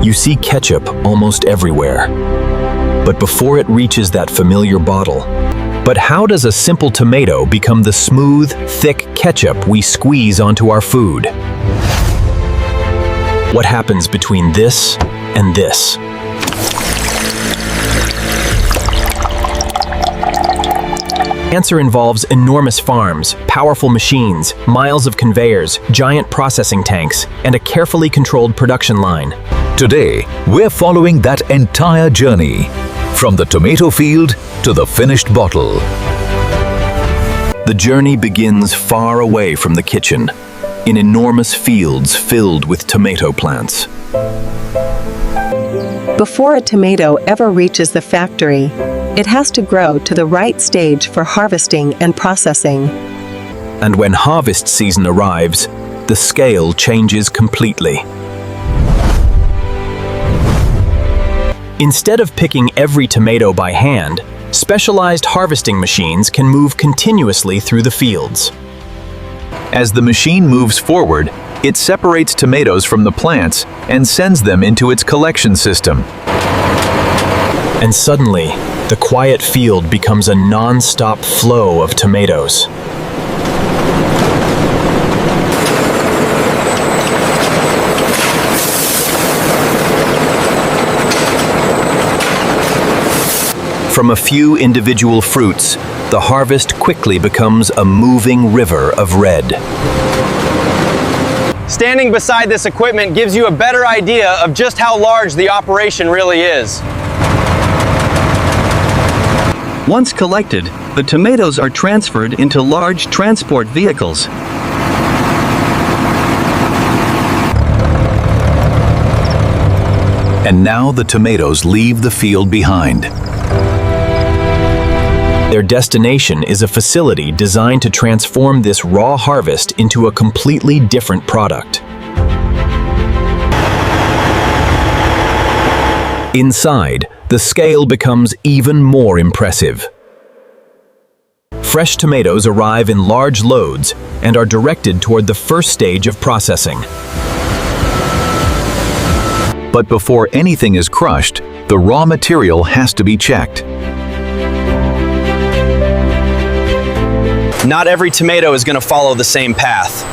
You see ketchup almost everywhere. But before it reaches that familiar bottle, but how does a simple tomato become the smooth, thick ketchup we squeeze onto our food? What happens between this and this? The answer involves enormous farms, powerful machines, miles of conveyors, giant processing tanks, and a carefully controlled production line. Today, we're following that entire journey, from the tomato field to the finished bottle. The journey begins far away from the kitchen, in enormous fields filled with tomato plants. Before a tomato ever reaches the factory, it has to grow to the right stage for harvesting and processing. And when harvest season arrives, the scale changes completely. Instead of picking every tomato by hand, specialized harvesting machines can move continuously through the fields. As the machine moves forward, it separates tomatoes from the plants and sends them into its collection system. And suddenly, the quiet field becomes a non-stop flow of tomatoes. From a few individual fruits, the harvest quickly becomes a moving river of red. Standing beside this equipment gives you a better idea of just how large the operation really is. Once collected, the tomatoes are transferred into large transport vehicles. And now the tomatoes leave the field behind. Their destination is a facility designed to transform this raw harvest into a completely different product. Inside, the scale becomes even more impressive. Fresh tomatoes arrive in large loads and are directed toward the first stage of processing. But before anything is crushed, the raw material has to be checked. Not every tomato is going to follow the same path.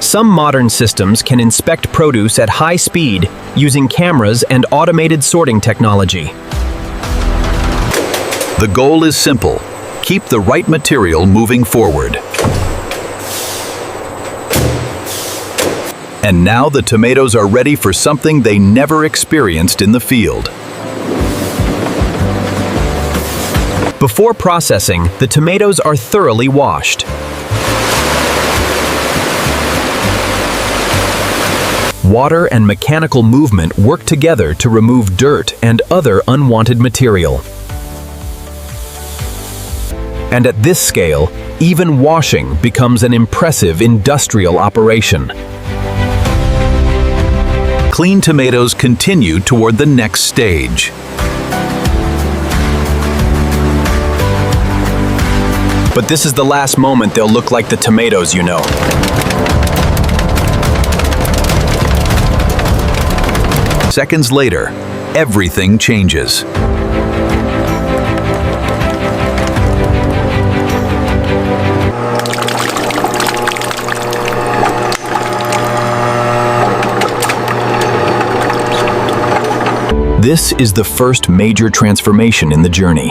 Some modern systems can inspect produce at high speed using cameras and automated sorting technology. The goal is simple: keep the right material moving forward. And now the tomatoes are ready for something they never experienced in the field. Before processing, the tomatoes are thoroughly washed. Water and mechanical movement work together to remove dirt and other unwanted material. And at this scale, even washing becomes an impressive industrial operation. Clean tomatoes continue toward the next stage. But this is the last moment they'll look like the tomatoes you know. Seconds later, everything changes. This is the first major transformation in the journey.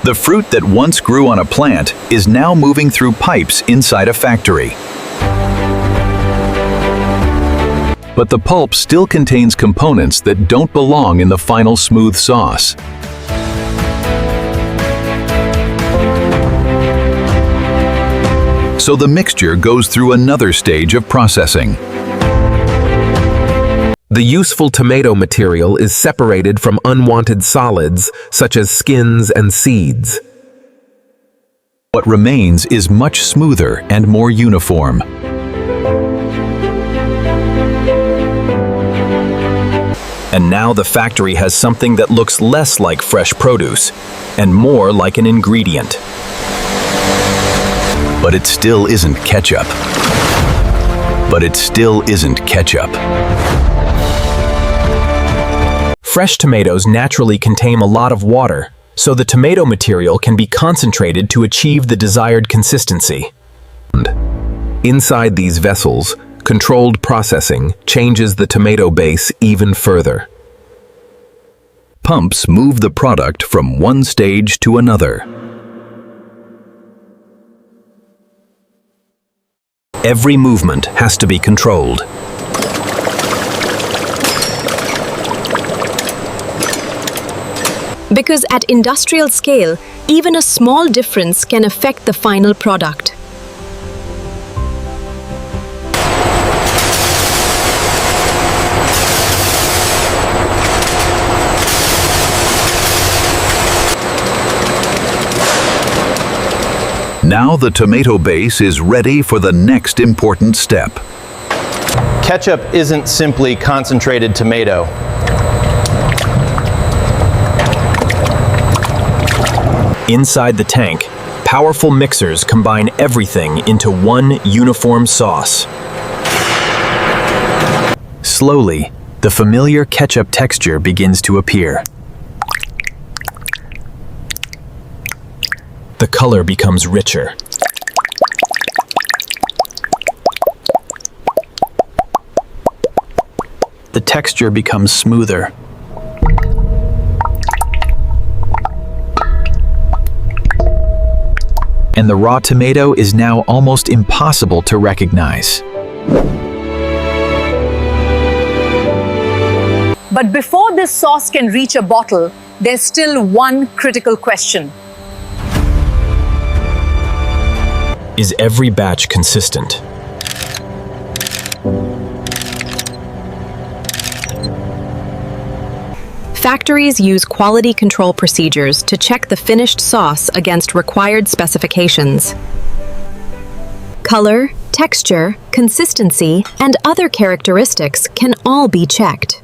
The fruit that once grew on a plant is now moving through pipes inside a factory. But the pulp still contains components that don't belong in the final smooth sauce. So the mixture goes through another stage of processing. The useful tomato material is separated from unwanted solids, such as skins and seeds. What remains is much smoother and more uniform. And now the factory has something that looks less like fresh produce and more like an ingredient. But it still isn't ketchup. But it still isn't ketchup. Fresh tomatoes naturally contain a lot of water, so the tomato material can be concentrated to achieve the desired consistency. Inside these vessels, controlled processing changes the tomato base even further. Pumps move the product from one stage to another. Every movement has to be controlled. Because at industrial scale, even a small difference can affect the final product. Now the tomato base is ready for the next important step. Ketchup isn't simply concentrated tomato. Inside the tank, powerful mixers combine everything into one uniform sauce. Slowly, the familiar ketchup texture begins to appear. The color becomes richer. The texture becomes smoother. And the raw tomato is now almost impossible to recognize. But before this sauce can reach a bottle, there's still one critical question. Is every batch consistent? Factories use quality control procedures to check the finished sauce against required specifications. Color, texture, consistency, and other characteristics can all be checked.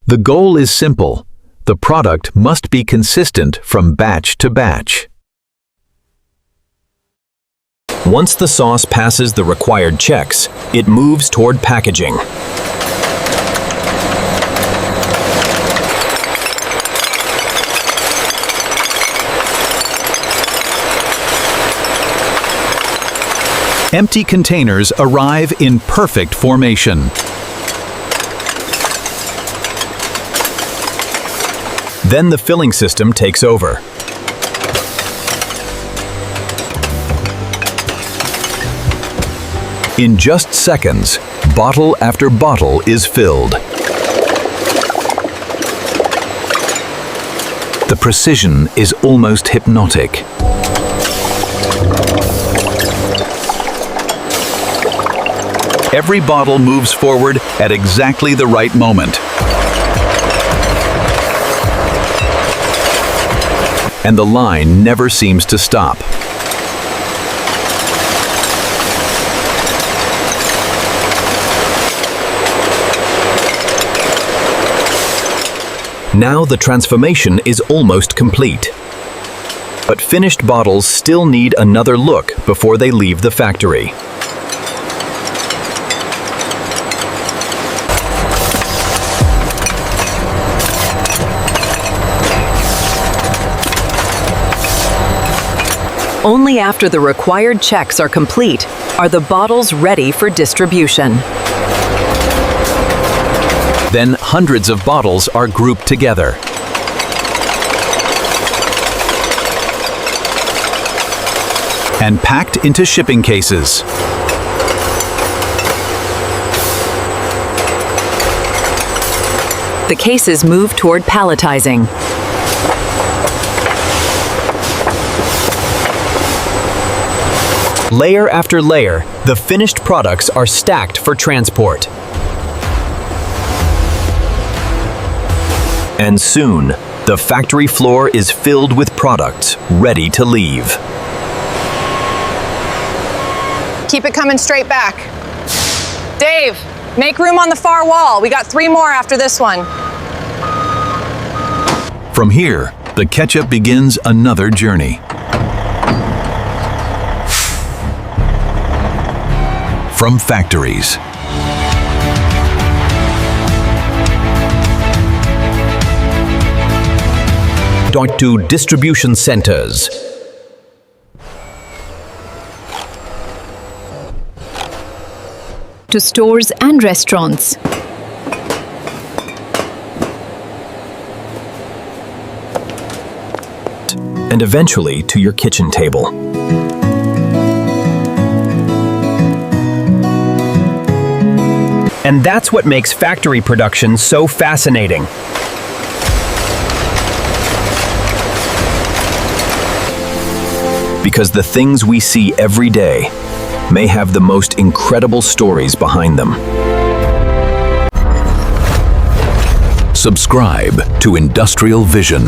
The goal is simple. The product must be consistent from batch to batch. Once the sauce passes the required checks, it moves toward packaging. Empty containers arrive in perfect formation. Then the filling system takes over. In just seconds, bottle after bottle is filled. The precision is almost hypnotic. Every bottle moves forward at exactly the right moment. And the line never seems to stop. Now the transformation is almost complete. But finished bottles still need another look before they leave the factory. Only after the required checks are complete are the bottles ready for distribution. Then hundreds of bottles are grouped together. And packed into shipping cases. The cases move toward palletizing. Layer after layer, the finished products are stacked for transport. And soon, the factory floor is filled with products ready to leave. Keep it coming straight back. Dave, Make room on the far wall. We got 3 more after this one. From here, the ketchup begins another journey. From factories, To distribution centers, To stores and restaurants, and eventually to your kitchen table. And that's what makes factory production so fascinating. Because the things we see every day may have the most incredible stories behind them. subscribe to Industrial Vision.